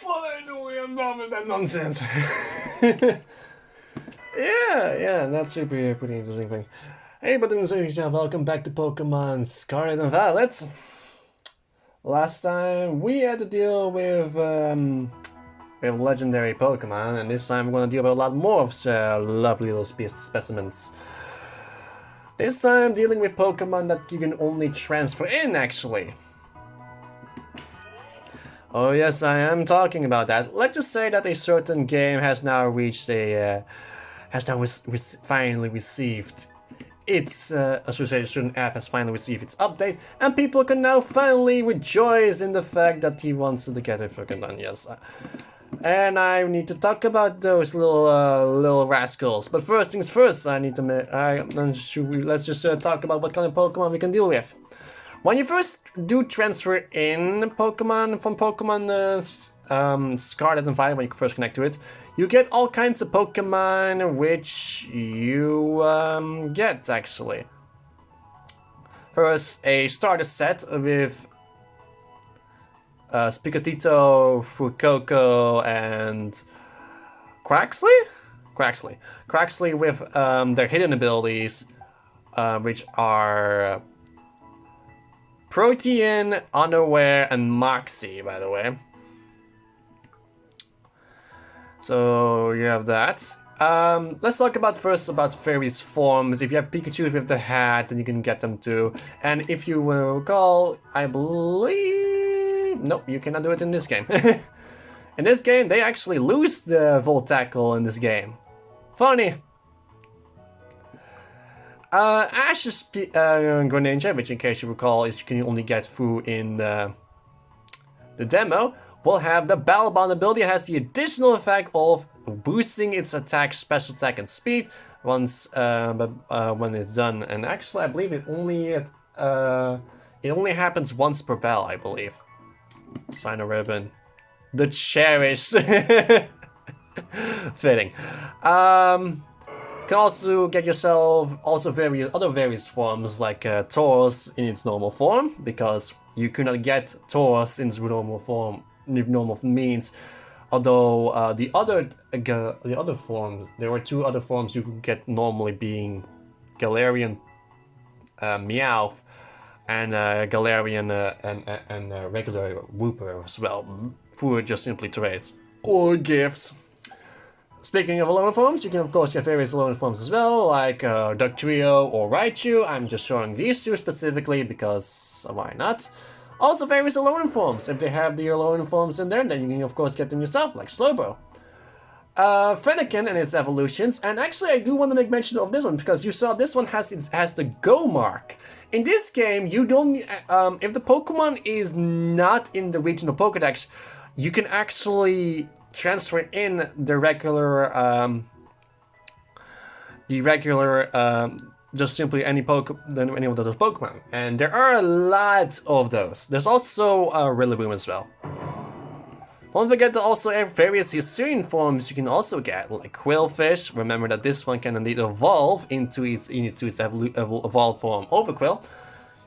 What are doing involved with that nonsense? yeah, that's a pretty interesting thing. Hey, but welcome back to Pokemon Scarlet and Violet. Last time we had to deal with legendary Pokemon, and this time we're going to deal with a lot more of lovely little specimens. This time dealing with Pokemon that you can only transfer in, actually. Oh yes, I am talking about that. Let's just say that a certain game has now reached a, finally received its, a certain app has finally received its update, and people can now finally rejoice in the fact that he wants to get it fucking done, yes. And I need to talk about those little rascals. But first things first, I need to let's just talk about what kind of Pokemon we can deal with. When you first do transfer in Pokemon from Pokemon Scarlet and Violet, when you first connect to it, you get all kinds of Pokemon which you get, actually. First, a starter set with Spicatito, Fuecoco, and Quaxley with their hidden abilities, which are Protean, Underwear, and Moxie, by the way. So you have that. Let's talk about various forms. If you have Pikachu with the hat, then you can get them too. And if you will recall, I believe... Nope, you cannot do it in this game. In this game, they actually lose the Volt Tackle in this game. Funny. Ash's Greninja, which in case you recall is you can only get through in the demo, will have the Battle Bond ability. It has the additional effect of boosting its attack, special attack, and speed once when it's done. And actually, I believe it only happens once per battle, I believe. Sign a ribbon. The cherish. Fitting. You can also get yourself various forms like Tauros in its normal form, because you cannot get Tauros in its normal form, normal means. Although the other forms, there were two other forms you could get normally, being Galarian Meowth and Galarian and regular Wooper as well, for just simply trades or gifts. Speaking of Alolan forms, you can of course get various Alolan forms as well, like Dugtrio or Raichu. I'm just showing these two specifically because why not? Also various Alolan forms. If they have the Alolan forms in there, then you can of course get them yourself, like Slowbro. Fennekin and its evolutions, and actually I do want to make mention of this one because you saw this one has the Go mark. In this game, you don't if the Pokemon is not in the regional Pokédex, you can actually transfer in the regular just simply any of those Pokemon, and there are a lot of those. There's also Rillaboom as well. Don't forget to also have various Hisuian forms you can also get, like Quillfish. Remember that this one can indeed evolve into its evolved form, Overquill.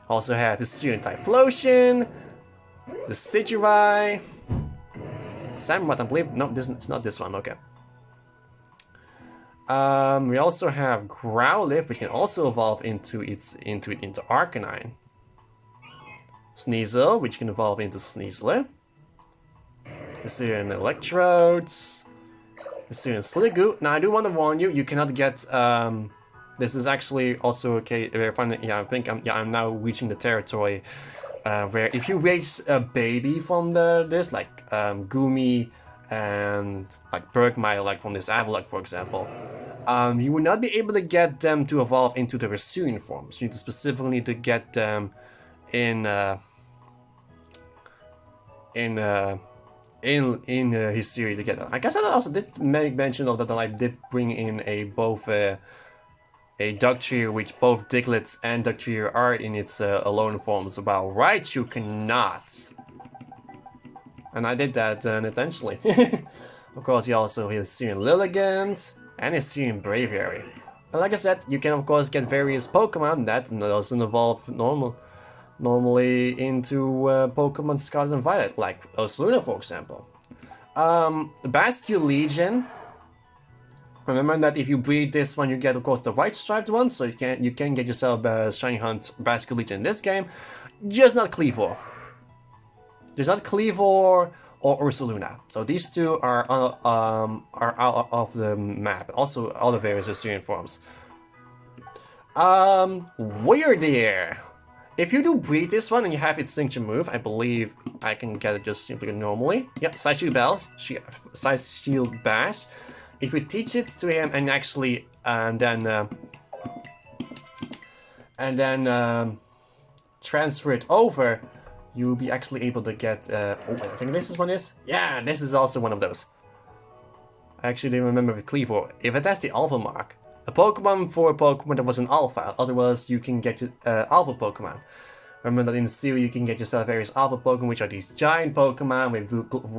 Also have Hisuian Typhlosion, the Sigirai, Samurott, I believe. No, it's not this one. Okay. We also have Growlithe, which can also evolve into Arcanine. Sneasel, which can evolve into Sneasler. Hisuian Electrodes. Hisuian Sliggoo. Now I do want to warn you, you cannot get. This is actually also okay. Yeah, I think I'm now reaching the territory where if you raise a baby from this, like Gumi and like Bergmire, like from this Avalok, for example, you will not be able to get them to evolve into the Hisuian forms. You specifically need to get them in Hisui together. I guess I also did make mention of that I did bring in both a Dugtrio, which both Diglett and Dugtrio are in its alone forms, while Raichu cannot. And I did that intentionally. Of course, you also have Hisuian Lilligant and Hisuian Braviary. And like I said, you can of course get various Pokemon that doesn't evolve normally into Pokemon Scarlet and Violet, like Osluna, for example. Basque Legion. Remember that if you breed this one, you get, of course, the white striped one, so you can get yourself a Shiny Hunt Basque Legion in this game, just not Cleavor. Just not Cleavor or Ursaluna. So these two are out of the map. Also, all the various Assyrian forms. Weirdeer. If you do breed this one and you have its signature move, I believe I can get it just simply normally. Yep, Side Shield Bash. If you teach it to him and actually, and then transfer it over, you'll be actually able to get. Oh, I think this is one is. Yeah, this is also one of those. I actually didn't remember with Cleavor. If it has the Alpha mark, a Pokemon for a Pokemon that was an Alpha. Otherwise, you can get Alpha Pokemon. Remember that in the series, you can get yourself various Alpha Pokemon, which are these giant Pokemon with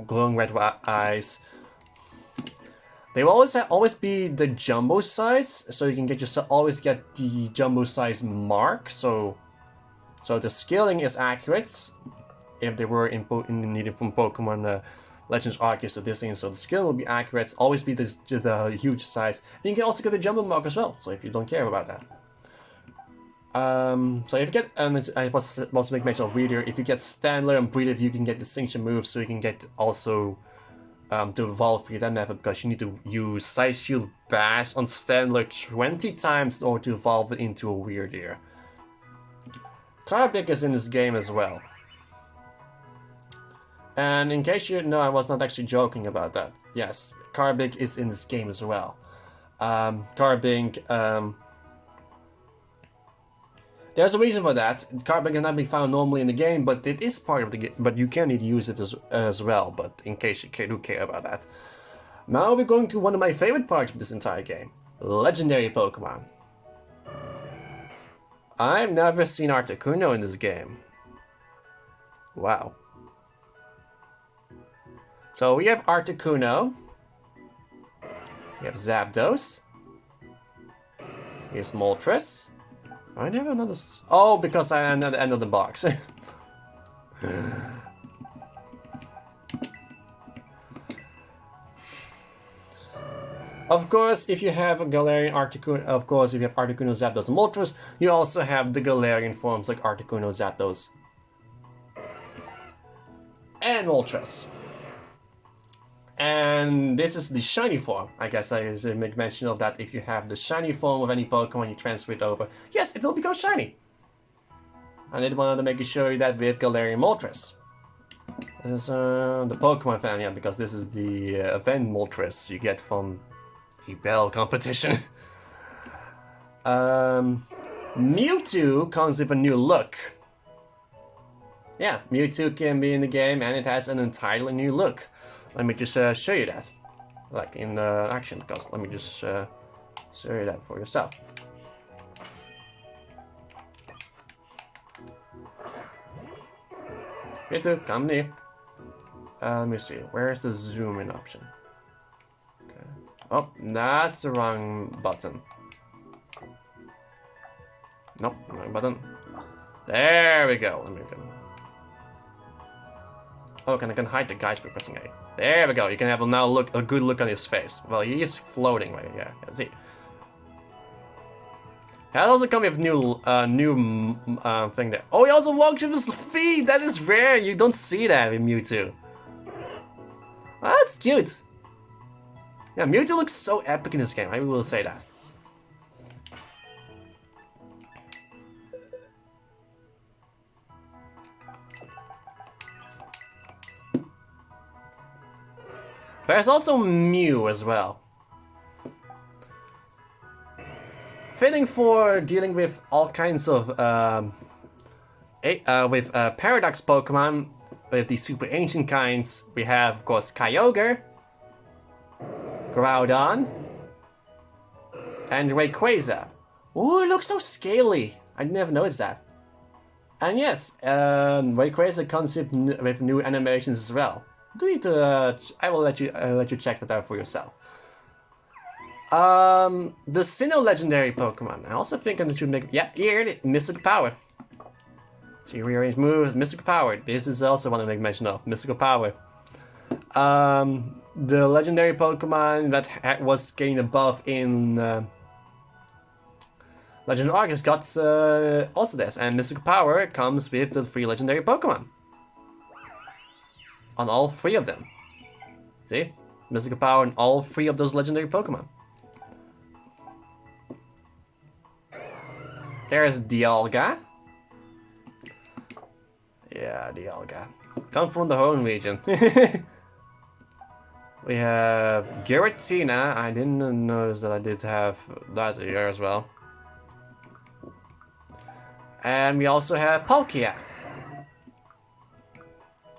glowing red eyes. They will always be the jumbo size, so you can always get the jumbo size mark. So the scaling is accurate if they were needed from Pokemon Legends Arceus or this thing. So the scaling will be accurate, always be the huge size. And you can also get the jumbo mark as well. So if you don't care about that. So if you get, and I also make mention of Reader, if you get Standler and Breeder, you can get the signature move, so you can get also. To evolve for that method, because you need to use Side Shield Bash on Standler 20 times in order to evolve it into a Weirdeer. Carbig is in this game as well. And in case you know, I was not actually joking about that. Yes, Carbig is in this game as well. Carbig, there's a reason for that. Carbig cannot be found normally in the game, but it is part of the game. But you can use it as well, but in case you do care about that. Now we're going to one of my favorite parts of this entire game. Legendary Pokemon. I've never seen Articuno in this game. Wow. So we have Articuno. We have Zapdos. Here's Moltres. I never noticed. Oh, because I am at the end of the box. Of course, if you have a Galarian Articuno, if you have Articuno, Zapdos, and Moltres, you also have the Galarian forms like Articuno, Zapdos, and Moltres. And this is the shiny form. I guess I should make mention of that. If you have the shiny form of any Pokemon, you transfer it over. Yes, it will become shiny. I did wanted to make show you that with Galarian Moltres. This is the Pokemon fan, yeah, because this is the event Moltres you get from a Bell competition. Mewtwo comes with a new look. Yeah, Mewtwo can be in the game and it has an entirely new look. Let me just show you that, like in action, because let me just show you that for yourself. Mewtwo, come near. Let me see, where's the zoom in option? Okay. Oh, that's the wrong button. Nope, wrong button. There we go, let me go. Oh, I can hide the guys by pressing A. There we go. You can have a good look on his face. Well, he is floating right here. Let's see. That also comes with new thing there. Oh, he also walks with his feet. That is rare. You don't see that with Mewtwo. Oh, that's cute. Yeah, Mewtwo looks so epic in this game. I will say that. There's also Mew as well. Fitting for dealing with all kinds of Paradox Pokemon, with the super ancient kinds. We have, of course, Kyogre, Groudon, and Rayquaza. Ooh, it looks so scaly. I never noticed that. And yes, Rayquaza comes with new animations as well. Do need to? I will let you check that out for yourself. The Sinnoh legendary Pokemon. I also think I should make. Yeah, here it is, Mystical Power. So you rearrange moves, Mystical Power. This is also one I make mention of, Mystical Power. The legendary Pokemon that was getting a buff in Legend of Arceus got also this, and Mystical Power comes with the 3 legendary Pokemon. On all 3 of them. See? Mystical Power on all 3 of those legendary Pokemon. There's Dialga. Yeah, Dialga. Come from the home region. We have Giratina. I didn't notice that I did have that here as well. And we also have Palkia.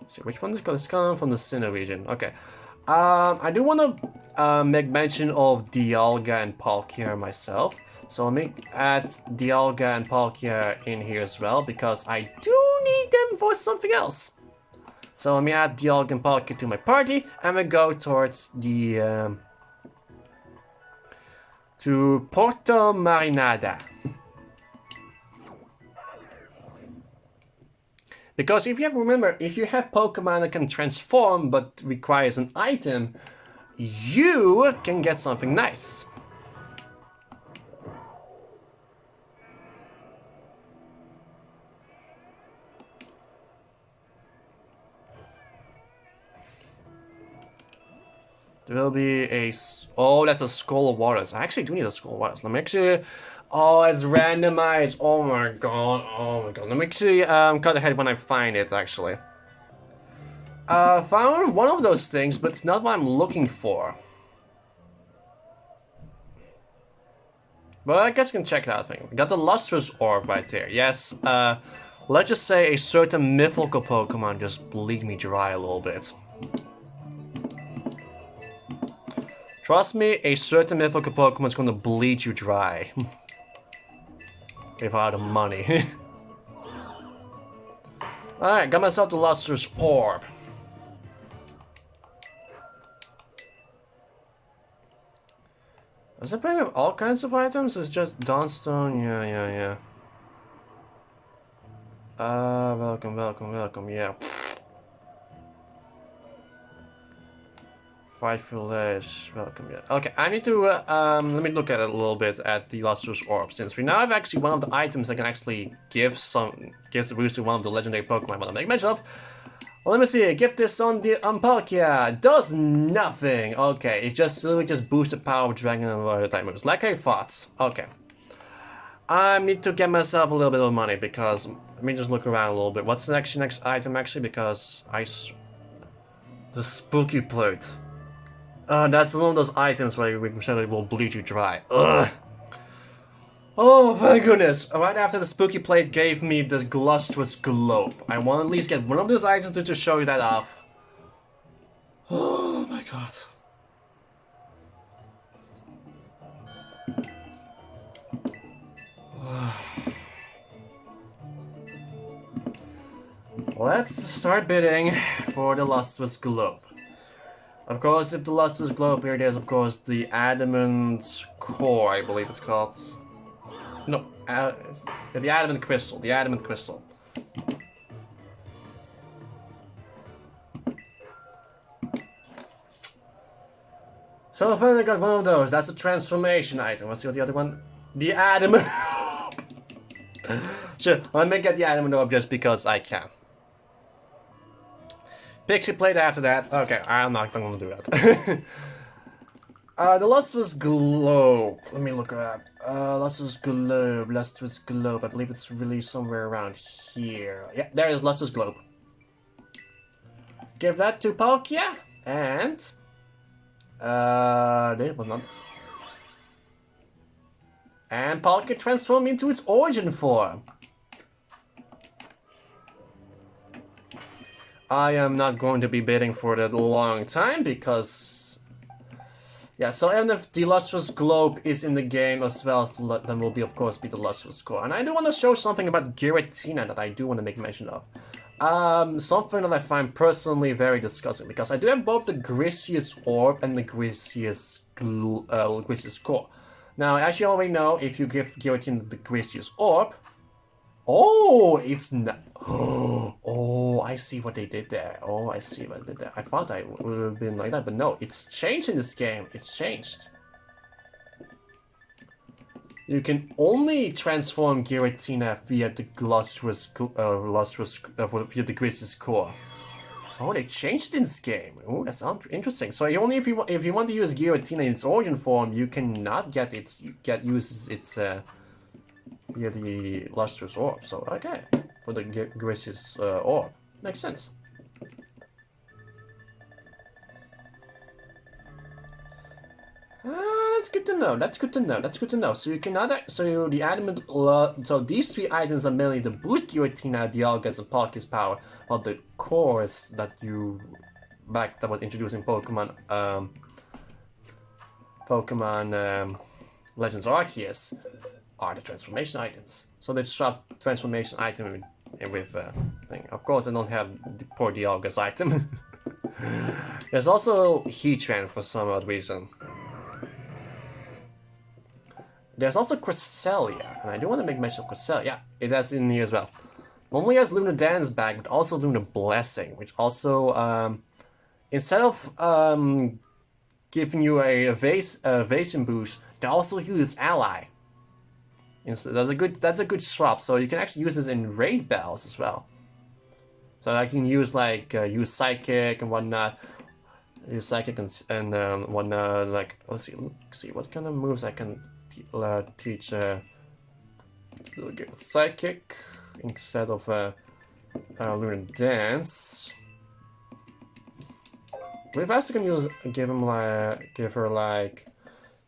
So which one is going to come from the Sinnoh region? Okay. I do want to make mention of Dialga and Palkia myself. So let me add Dialga and Palkia in here as well, because I do need them for something else. So let me add Dialga and Palkia to my party, and we go towards the to Porto Marinada. Because if you remember, if you have Pokemon that can transform but requires an item, you can get something nice. There will be a... Oh, that's a Skull of Waters. I actually do need a Skull of Waters. Let me actually... Oh, it's randomized. Oh my god. Oh my god. Let me actually cut ahead when I find it, actually. Found one of those things, but it's not what I'm looking for. But I guess I can check that thing. Got the Lustrous Orb right there. Yes, let's just say a certain mythical Pokemon just bleed me dry a little bit. Trust me, a certain mythical Pokemon is going to bleed you dry. Without the money. Alright, got myself the Lustrous Orb. Does it bring up all kinds of items? It's just Dawnstone? Yeah. Welcome, yeah. Fight Village, welcome, yeah. Okay, I need to, let me look at it a little bit at the Lustrous Orb, since we now have actually one of the items that can actually gives the boost to one of the legendary Pokemon I want to make mention of. Well, let me see, give this on the Palkia, does nothing. Okay, it just literally just boosts the power of Dragon and other type moves, like I thought. Okay. I need to get myself a little bit of money, because, let me just look around a little bit. What's the next item, actually, because the Spooky Plate. That's one of those items where we said it will bleed you dry. Ugh. Oh, thank goodness. Right after the Spooky Plate gave me the Lustrous Globe. I want to at least get one of those items to just show you that off. Oh my god. Let's start bidding for the Lustrous Globe. Of course, if the Lustrous Globe here, there's of course the Adamant Core, I believe it's called. No, the Adamant Crystal. The Adamant Crystal. So I finally got one of those. That's a transformation item. What's the other one? The Adamant. Sure, let me get the Adamant Orb just because I can. Pixie Plate after that. Okay, I'm not going to do that. The Lustrous Globe. Let me look it up. Lustrous Globe. I believe it's really somewhere around here. Yeah, there is Lustrous Globe. Give that to Palkia. And... there was not... And Palkia transformed into its origin form. I am not going to be bidding for that a long time because... Yeah, so even if the Lustrous Globe is in the game as well, so then will be, of course, be the Lustrous Core. And I do want to show something about Giratina that I do want to make mention of. Something that I find personally very disgusting, because I do have both the Grisius Orb and the Grisius Core. Now, as you already know, if you give Giratina the Grisius Orb, Oh, it's not. Oh, I see what they did there. Oh, I see what they did there. I thought I would have been like that, but no, it's changed in this game. It's changed. You can only transform Giratina via the via the Grizzly's core. Oh, they changed it in this game. Oh, that's interesting. So only if you want to use Giratina in its origin form, you cannot get its via the lustrous orb. So okay, for the Grizzly's orb, makes sense. That's good to know. That's good to know. That's good to know. So you cannot. So the item. So these three items are mainly to boost Giratina, Dialga's, and Palkia's power, while the cores that was introduced in Pokemon Legends Arceus are the transformation items. So they swap transformation item with thing. Of course, I don't have the poor Dialga's item. There's also Heatran for some odd reason. There's also Cresselia, and I do want to make mention of Cresselia. Yeah, it has in here as well. Only has Luna Dance back, but also Luna Blessing, which also, instead of giving you a evasion boost, they also heal its ally. And so that's a good swap. So you can actually use this in raid battles as well. So I can use use Psychic and whatnot. Use Psychic and whatnot. Like let's see what kind of moves I can teach Psychic instead of Luna Dance. If I can give her like,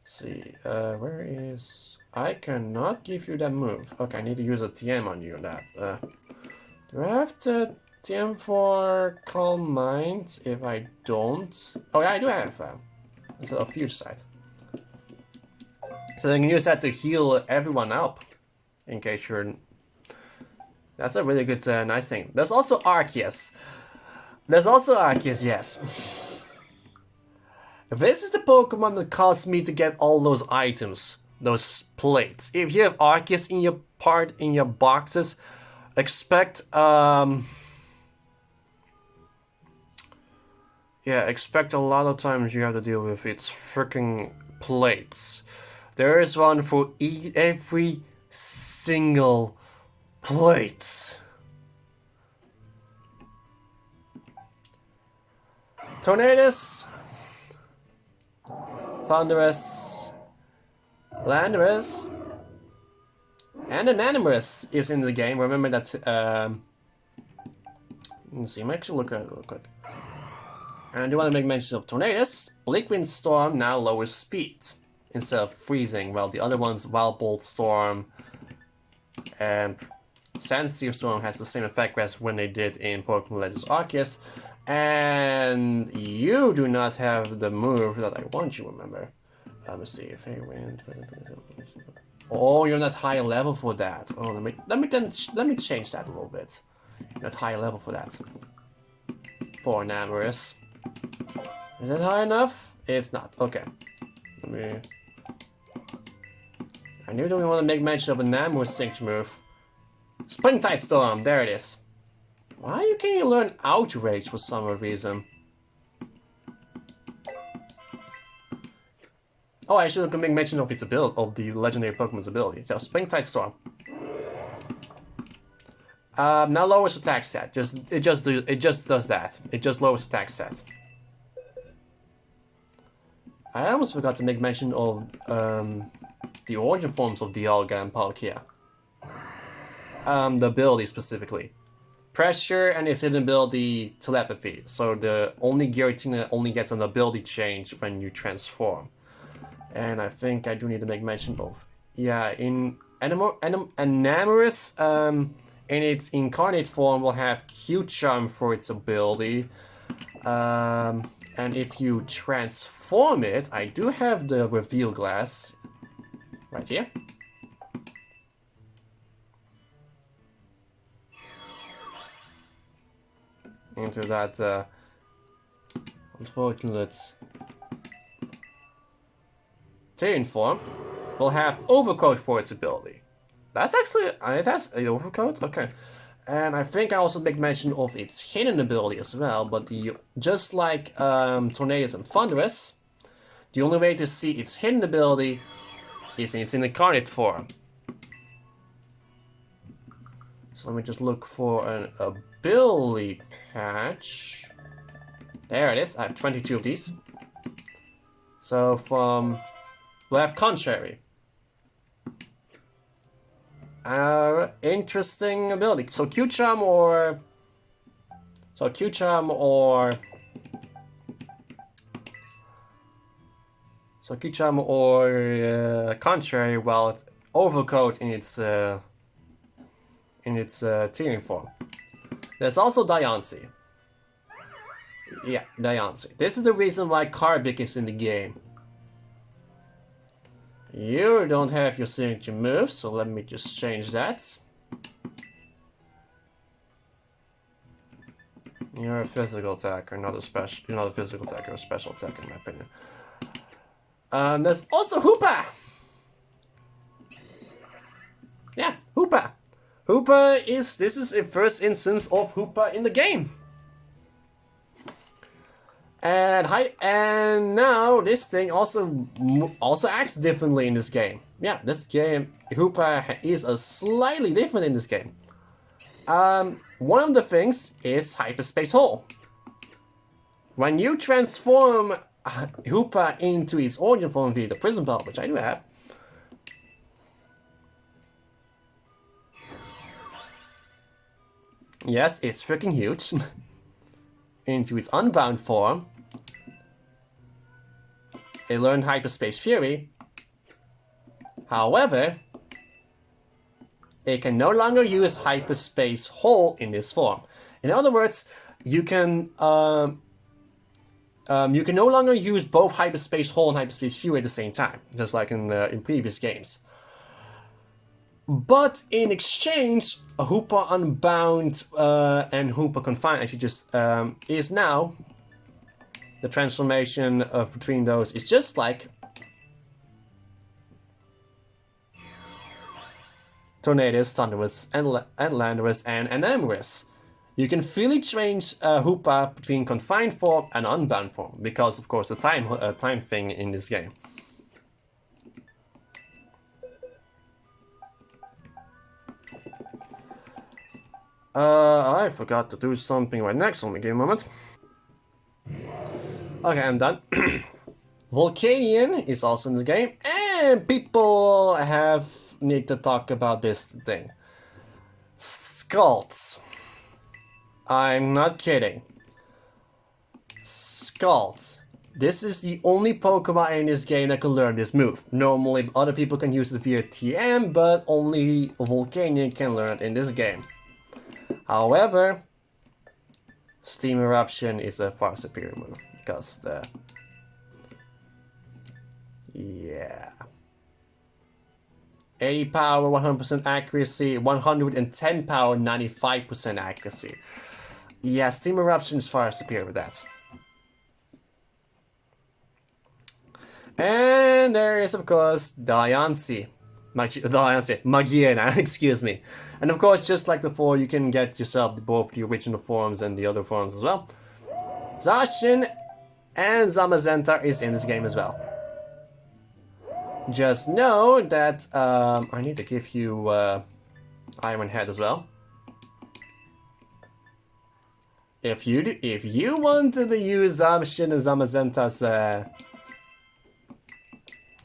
see, where is? I cannot give you that move. Okay, I need to use a TM on you. That do I have to TM for Calm Mind? If I don't, oh yeah, I do have instead of Fuse Sight. So I can use that to heal everyone up, in case you're... That's a really good, nice thing. There's also Arceus. Yes. This is the Pokemon that caused me to get all those items, those plates. If you have Arceus in your boxes, expect, expect a lot of times you have to deal with its freaking plates. There is one for every single plate. Tornadus, Thunderous, Landorus, and Anonymous is in the game. Remember that. Let's see. I'm actually look at it real quick. And I do want to make mention of Tornadus. Bleakwind Storm now lowers speed instead of freezing, while the other ones, Wild Bolt Storm and Sandsear Storm, has the same effect as when they did in Pokemon Legends Arceus. And you do not have the move that I want you to remember. Let me see if I win. Oh, you're not high level for that. Oh, let me change that a little bit. You're not high level for that. Poor Namorous. Is that high enough? It's not. Okay. Let me. I knew that we want to make mention of a Namorous signature move. Springtide Storm. There it is. Why can't you learn Outrage for some reason? Oh, I should make mention of its ability, of the legendary Pokemon's ability. So, Springtide Storm. Now lowers attack stat. It just does that. It just lowers attack stat. I almost forgot to make mention of the origin forms of Dialga and Palkia. The ability specifically. Pressure and its hidden ability, Telepathy. So the only Giratina only gets an ability change when you transform. And I think I do need to make mention of... Yeah, in Enamorous, in its incarnate form, will have Q-Charm for its ability. And if you transform it, I do have the Reveal Glass right here. Into that unfortunate Terran form, will have Overcoat for its ability. That's actually, it has a overcoat? Okay. And I think I also make mention of its hidden ability as well, but just like Tornadoes and Thunderous, the only way to see its hidden ability is in its incarnate form. So let me just look for an ability patch. There it is, I have 22 of these. So we'll have Contrary. Interesting ability. So Q-Charm or Contrary, well, Overcoat in its teaming form. There's also Diancie. Yeah, Diancie. This is the reason why Karvik is in the game. You don't have your signature move, so let me just change that. You're a physical attacker, not a special. You're not a physical attacker, a special attacker, in my opinion. There's also Hoopa. Yeah, Hoopa. This is a first instance of Hoopa in the game. And now this thing also acts differently in this game. Yeah, this game, Hoopa is a slightly different in this game. One of the things is Hyperspace Hole. When you transform Hoopa into its origin form via the Prism Belt, which I do have, yes, it's freaking huge, into its Unbound form, it learned Hyperspace Fury. However, it can no longer use Hyperspace Hole in this form. In other words, you can no longer use both Hyperspace Hole and Hyperspace Fury at the same time, just like in previous games. But in exchange, Hoopa Unbound and Hoopa Confined, actually just is now the transformation between those is just like Tornadoes, Thunderous, and Landorus, and Amorous. You can freely change Hoopa between Confined form and Unbound form, because of course the time thing in this game. I forgot to do something right next, only give me a moment. Okay, I'm done. Volcanion is also in the game, and people need to talk about this thing. Skulls. I'm not kidding. Skulls. This is the only Pokemon in this game that can learn this move. Normally, other people can use it via TM, but only Volcanion can learn it in this game. However, Steam Eruption is a far superior move, because yeah. 80 power, 100% accuracy, 110 power, 95% accuracy. Yeah, Steam Eruption is far superior with that. And there is, of course, Diancie. Magiena, excuse me. And of course, just like before, you can get yourself both the original forms and the other forms as well. Zacian and Zamazenta is in this game as well. Just know that I need to give you Iron Head as well. If you wanted to use Zacian and Zamazenta's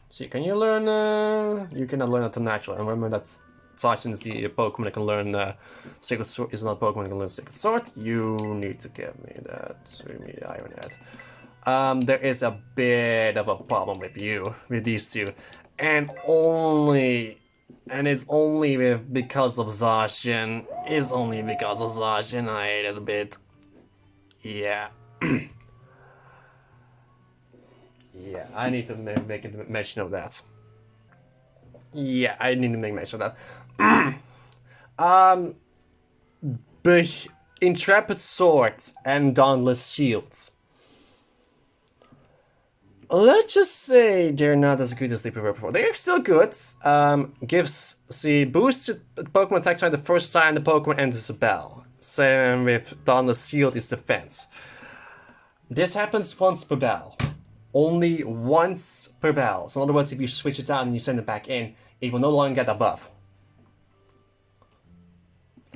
see, can you learn you cannot learn it to natural, and remember that Zacian is the Pokemon that can learn Sacred Sword is not a Pokemon that can learn Sacred Sword. You need to give me that. Give me the Iron Head. There is a bit of a problem with these two, and it's only because of Zacian. It's only because of Zacian. I hate it a bit. Yeah. Yeah, I need to make a mention of that. Yeah, I need to make mention of that. Intrepid Swords and Dauntless Shields. Let's just say they're not as good as they were before. They're still good. Gives the boost to Pokemon attack time the first time the Pokemon enters a battle. Same with Thunder's Shield is defense. This happens once per battle. Only once per battle. So in other words, if you switch it out and you send it back in, it will no longer get a buff.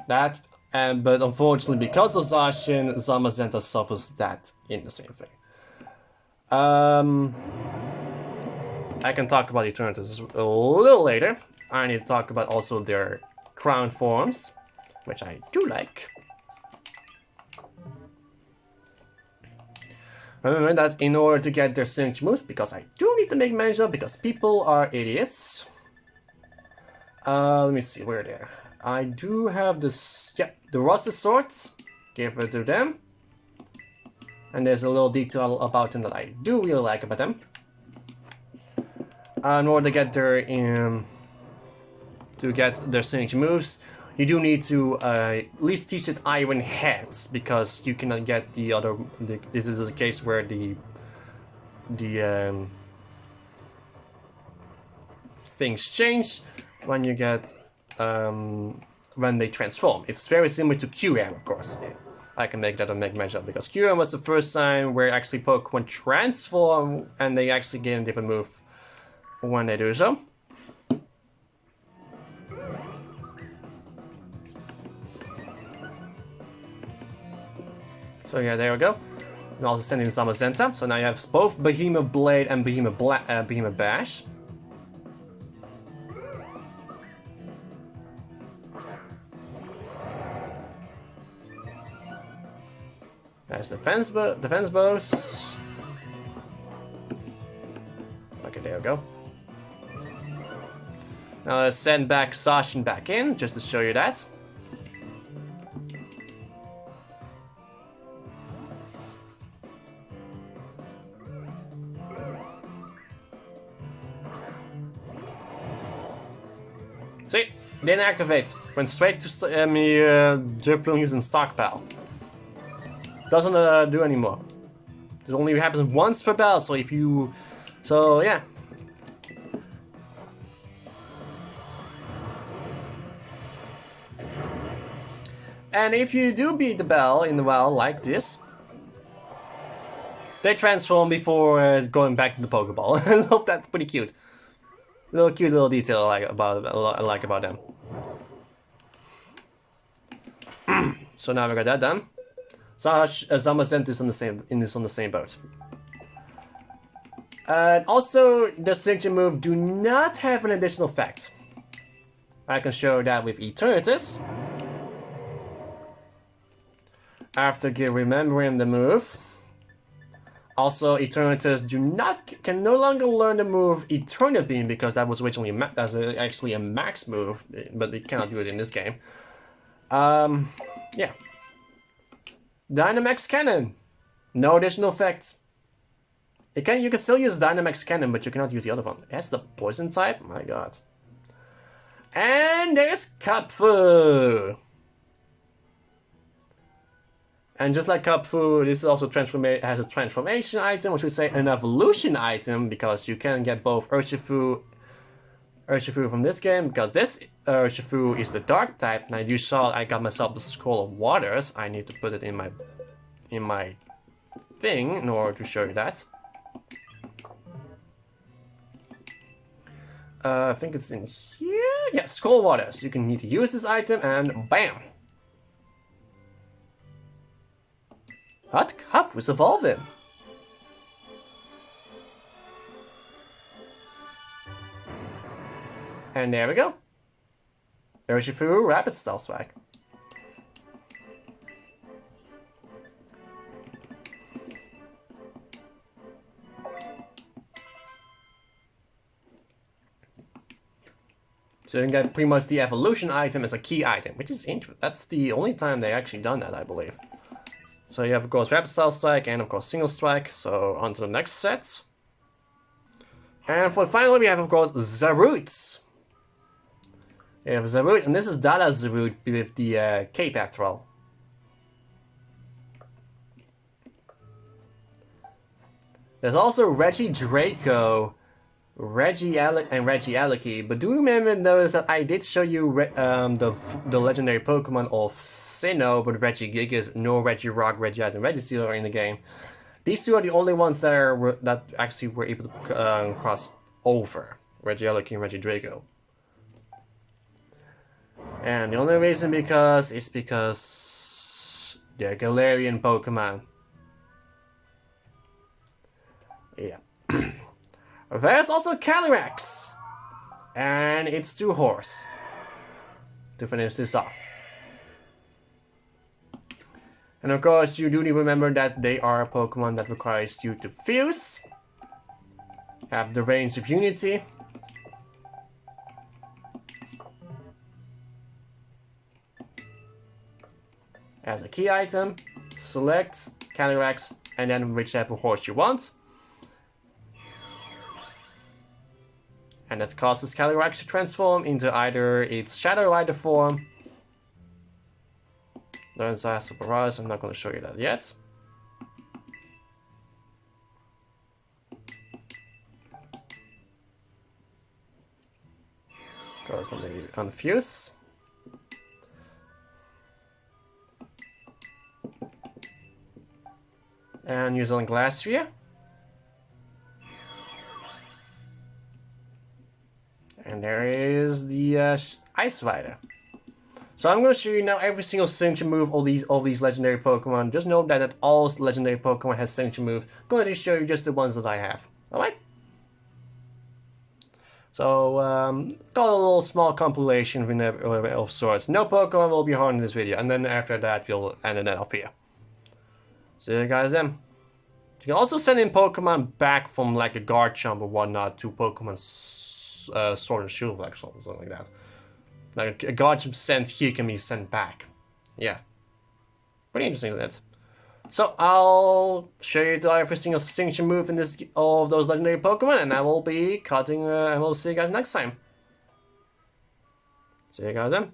But unfortunately, because of Zacian, Zamazenta suffers that in the same thing. I can talk about Eternatus a little later. I need to talk about also their crown forms, which I do like. Remember that in order to get their signature moves, because I do need to make mention of, because people are idiots. Let me see where they're. I do have this, yeah, the Rusted Swords. Give it to them. And there's a little detail about them that I do really like about them. In order to get their signature moves, you do need to at least teach it Iron Heads, because you cannot get the other. This is a case where the things change when you get when they transform. It's very similar to QM, of course. I can make that a mention because QM was the first time where actually Pokemon transform and they actually gain a different move when they do so. So yeah, there we go. And also sending Zamazenta. So now you have both Behemoth Blade and Behemoth Bash. There's defense bows. Okay, there we go. Now let's send back Zacian back in, just to show you that. See, didn't activate. Went straight to Drifloon using Stockpile. Doesn't do anymore. It only happens once per battle, so if you... So, yeah. And if you do beat the battle in the wild like this, they transform before going back to the Pokeball. I hope that's pretty cute. Cute little detail I like about them. So now we got that done. Zamazenta is on the same boat. And also, the signature move do not have an additional effect. I can show that with Eternatus. After remembering the move. Also, Eternatus can no longer learn the move Eternal Beam because that was originally actually a max move, but they cannot do it in this game. Yeah. Dynamax Cannon. No additional effects. You can still use Dynamax Cannon, but you cannot use the other one. That's the poison type? My god. And there's Cupfu. And just like Cupfu, this is also has a transformation item, which would say an evolution item, because you can get both Urshifu from this game, because this Urshifu is the dark type. Now you saw I got myself the Scroll of Waters. I need to put it in my thing in order to show you that. I think it's in here. Yeah, Scroll of Waters. You can need to use this item and bam. Hot Cup was evolving. And there we go. Urshifu Rapid Stealth Strike. So you can get pretty much the evolution item as a key item, which is interesting. That's the only time they actually done that, I believe. So you have, of course, Rapid Stealth Strike and, of course, Single Strike. So on to the next set. And for finally, we have, of course, Zaroots. We have Zaroot, and this is Dada Zaroot with the cape after all. There's also Regidrago, and Regieleki. But do you remember notice that I did show you the legendary Pokemon of Sinnoh, but Regigigas, no Regirock, Regice, and Registeel are in the game. These two are the only ones that actually were able to cross over, Regieleki and Regidrago. And the only reason is because they're Galarian Pokemon. Yeah. There's also Calyrex, and it's 2 horse to finish this off. And of course, you do need to remember that they are a Pokemon that requires you to fuse, have the range of Unity, as a key item, select Calyrex, and then whichever horse you want. And that causes Calyrex to transform into either its Shadow Rider form. Learns as Super I'm not going to show you that yet. Goes going to be Unfuse. And use on Glastrier. And there is the Ice Rider. So I'm going to show you now every single signature move of these legendary Pokemon. Just know that all legendary Pokemon has signature moves. I'm going to show you just the ones that I have. Alright? So, got a little small compilation of sorts. No Pokemon will be harmed in this video. And then after that, we'll end it off here. See you guys then. You can also send in Pokemon back from like a Garchomp or whatnot to Pokemon Sword and Shield, like something like that. Like a Garchomp sent here can be sent back. Yeah. Pretty interesting, isn't it? So I'll show you every single signature move in this of those legendary Pokemon, and I will be cutting, and we'll see you guys next time. See you guys then.